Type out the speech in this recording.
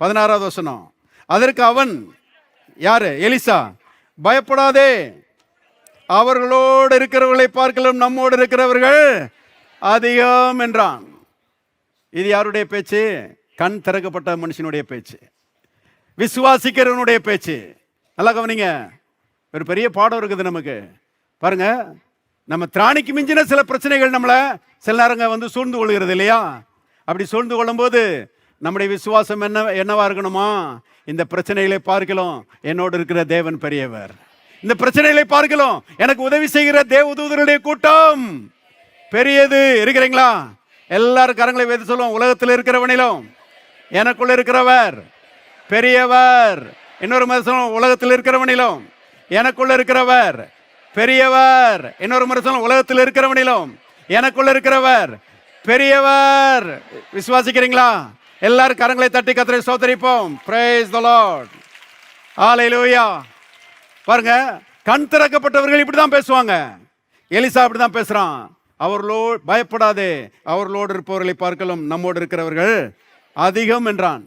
16வது வசனம். அதற்கு அவன், யாரு? எலிசா, பயப்படாதே, அவர்களோடு இருக்கிறவர்களை பார்க்கலாம் நம்மோடு இருக்கிறவர்கள் அதிகம் என்றான். இது யாருடைய பேச்சு? கண் திறக்கப்பட்ட மனுஷனுடைய பேச்சு, விசுவாசிக்கிறவனுடைய பேச்சு. நல்லா கவனிங்க, ஒரு பெரிய பாடம் இருக்குது நமக்கு. பாருங்க, நம்ம திராணிக்கு மிஞ்சின சில பிரச்சனைகள் நம்மளை சில நேரங்க சூழ்ந்து கொள்கிறது இல்லையா? அப்படி சூழ்ந்து கொள்ளும் போது நம்முடைய விசுவாசம் என்னவா இருக்கணுமா? இந்த பிரச்சனைகளை பார்க்கலாம் என்னோடு இருக்கிற தேவன் பெரியவர், இந்த பிரச்சனைகளை பார்க்கலாம் எனக்கு உதவி செய்கிற தேவதூதருடைய கூட்டம் பெரியது. இருக்கிறீங்களா? எல்லாரும் கரங்களை வைத்து சொல்லுவோம், உலகத்தில் இருக்கிறவனிலும் எனக்குள்ள இருக்கிறவர் பெரியவர். இன்னொரு முறை சொல்லுவோம், உலகத்தில் இருக்கிறவனிலும் எனக்குள்ள இருக்கிறவர் பெரியவர். இன்னொரு முறை சொல்லுவோம், உலகத்தில் இருக்கிறவனிலும் எனக்குள்ள இருக்கிறவர் பெரியவர். விசுவாசிக்கிறீங்களா? எல்லாரும் கரங்களை தட்டி கர்த்தரை ஸ்தோத்திரிப்போம். Praise the Lord. Hallelujah. பாருங்க, கண் திறக்கப்பட்டவர்கள் இப்படிதான் பேசுவாங்க. எலிசா அப்படிதான் பேசுறான். அவர்களோடு பயப்படாதே, அவர்களோடு இருப்பவர்களை பார்க்கலாம் நம்மோடு இருக்கிறவர்கள் அதிகம் என்றான்.